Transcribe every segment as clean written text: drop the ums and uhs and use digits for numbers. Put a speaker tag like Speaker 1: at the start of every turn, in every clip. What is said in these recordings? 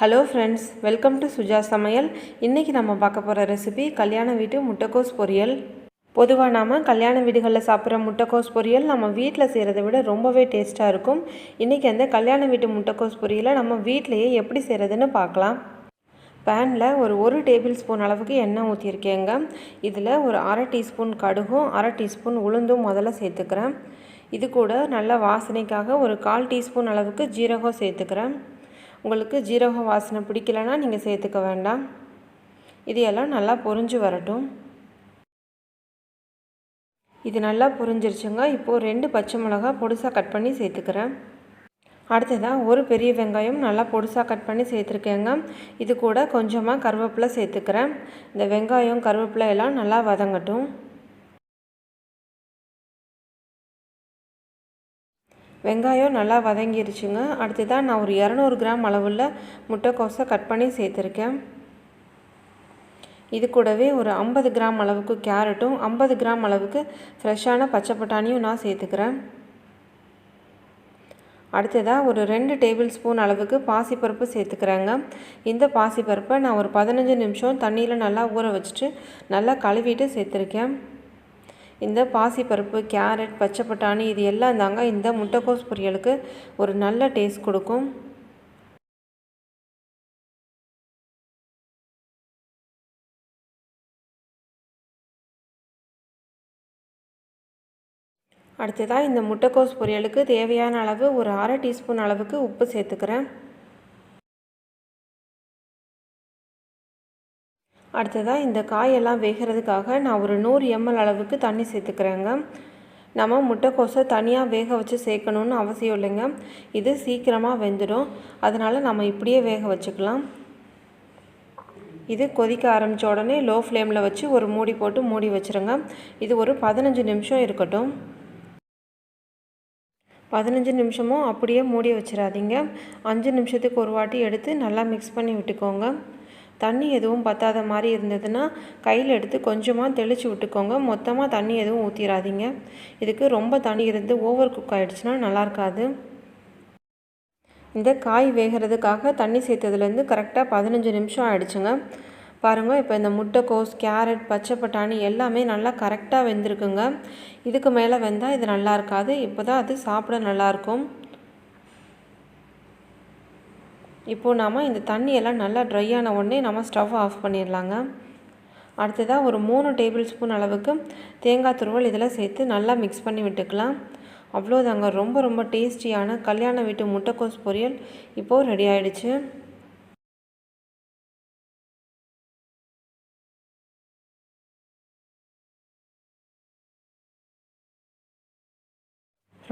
Speaker 1: Hello friends, welcome to Suja Samayal. இன்னைக்கு நம்ம பார்க்க போற ரெசிபி கல்யாண வீட்டு முட்டைகோஸ் பொரியல். பொதுவா நாம கல்யாண வீடுகளில் சாப்பிட்ற முட்டைகோஸ் பொரியல் நம்ம வீட்டில் செய்கிறத விட ரொம்பவே டேஸ்ட்டாக இருக்கும். இன்றைக்கி அந்த கல்யாண வீட்டு முட்டைகோஸ் பொரியலை நம்ம வீட்டிலையே எப்படி செய்கிறதுன்னு பார்க்கலாம். பேனில் ஒரு டேபிள் ஸ்பூன் அளவுக்கு எண்ணெய் ஊற்றிருக்கேங்க. இதில் ஒரு அரை டீஸ்பூன் கடுகும் அரை டீஸ்பூன் உளுந்தும் முதல்ல சேர்த்துக்கிறேன். இது கூட நல்ல வாசனைக்காக ஒரு 1/4 டீஸ்பூன் அளவுக்கு ஜீரகம் சேர்த்துக்கிறேன். உங்களுக்கு ஜீரக வாசனை பிடிக்கலனா நீங்கள் சேர்த்துக்க வேண்டாம். இது எல்லாம் நல்லா பொரிஞ்சு வரட்டும். இது நல்லா பொரிஞ்சிருச்சுங்க. இப்போது 2 பச்சை மிளகாய் பொடிசாக கட் பண்ணி சேர்த்துக்கிறேன். அடுத்ததாக ஒரு பெரிய வெங்காயம் நல்லா பொடிசாக கட் பண்ணி சேர்த்துருக்கேங்க. இது கூட கொஞ்சமாக கருவேப்பிலை சேர்த்துக்கிறேன். இந்த வெங்காயம் கருவேப்பிலை எல்லாம் நல்லா வதங்கட்டும். வெங்காயம் நல்லா வதங்கிருச்சுங்க. அடுத்ததாக நான் ஒரு 200 கிராம் அளவுள்ள முட்டைக்கோஸை கட் பண்ணி சேர்த்துருக்கேன். இது கூடவே ஒரு 50 கிராம் அளவுக்கு கேரட்டும் 50 கிராம் அளவுக்கு ஃப்ரெஷ்ஷான பச்சை பட்டாணியும் நான் சேர்த்துக்கிறேன். அடுத்ததாக ஒரு 2 டேபிள் ஸ்பூன் அளவுக்கு பாசிப்பருப்பு சேர்த்துக்கிறேங்க. இந்த பாசிப்பருப்பை நான் ஒரு 15 நிமிஷம் தண்ணியில் நல்லா ஊற வச்சுட்டு நல்லா கழுவிட்டு சேர்த்துருக்கேன். இந்த பாசிப்பருப்பு, கேரட், பச்சை பட்டாணி இது எல்லாம் தாங்க இந்த முட்டைக்கோஸ் பொரியலுக்கு ஒரு நல்ல டேஸ்ட் கொடுக்கும். அடுத்ததாக இந்த முட்டைக்கோஸ் பொரியலுக்கு தேவையான அளவு ஒரு அரை டீஸ்பூன் அளவுக்கு உப்பு சேர்த்துக்கிறேன். அடுத்ததாக இந்த காயெல்லாம் வேகிறதுக்காக நான் ஒரு 100 ml அளவுக்கு தண்ணி சேர்த்துக்கிறேங்க. நம்ம முட்டைக்கோஸை தனியாக வேக வச்சு சேர்க்கணுன்னு அவசியம் இல்லைங்க. இது சீக்கிரமாக வெந்துடும். அதனால் நம்ம இப்படியே வேக வச்சுக்கலாம். இது கொதிக்க ஆரம்பித்த உடனே லோ ஃப்ளேமில் வச்சு ஒரு மூடி போட்டு மூடி வச்சுருங்க. இது ஒரு 15 நிமிஷம் இருக்கட்டும். 15 நிமிஷமும் அப்படியே மூடி வச்சிடாதீங்க. 5 நிமிஷத்துக்கு ஒரு வாட்டி எடுத்து நல்லா மிக்ஸ் பண்ணி விட்டுக்கோங்க. தண்ணி எதுவும் பத்தாத மாதிரி இருந்ததுன்னா கையில் எடுத்து கொஞ்சமாக தெளித்து விட்டுக்கோங்க. மொத்தமாக தண்ணி எதுவும் ஊற்றிடாதீங்க. இதுக்கு ரொம்ப தண்ணி இருந்து ஓவர் குக் ஆகிடுச்சுன்னா நல்லா இருக்காது. இந்த காய் வேகிறதுக்காக தண்ணி சேர்த்ததுலேருந்து கரெக்டாக 15 நிமிஷம் ஆகிடுச்சுங்க. பாருங்கள், இப்போ இந்த முட்டைக்கோஸ், கேரட், பச்சை பட்டாணி எல்லாமே நல்லா கரெக்டாக வெந்திருக்குங்க. இதுக்கு மேலே வெந்தால் இது நல்லா இருக்காது. இப்போ தான் அது சாப்பிட நல்லாயிருக்கும். இப்போது நாம் இந்த தண்ணியெல்லாம் நல்லா ட்ரை ஆன உடனே நம்ம ஸ்டவ் ஆஃப் பண்ணிடலாங்க. அடுத்ததாக ஒரு 3 டேபிள் ஸ்பூன் அளவுக்கு தேங்காய் துருவல் இதில் சேர்த்து நல்லா மிக்ஸ் பண்ணி விட்டுக்கலாம். அவ்வளோதாங்க, ரொம்ப ரொம்ப டேஸ்டியான கல்யாண வீட்டு முட்டைக்கோஸ் பொரியல் இப்போது ரெடி ஆகிடுச்சு.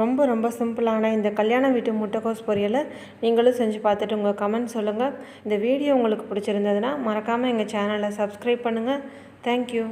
Speaker 1: ரொம்ப ரொம்ப சிம்பிளான இந்த கல்யாண வீட்டு முட்டைக்கோஸ் பொரியலை நீங்களும் செஞ்சு பார்த்துட்டு உங்கள் கமெண்ட் சொல்லுங்கள். இந்த வீடியோ உங்களுக்கு பிடிச்சிருந்ததுன்னா மறக்காமல் எங்கள் சேனலை சப்ஸ்கிரைப் பண்ணுங்கள். தேங்க்யூ.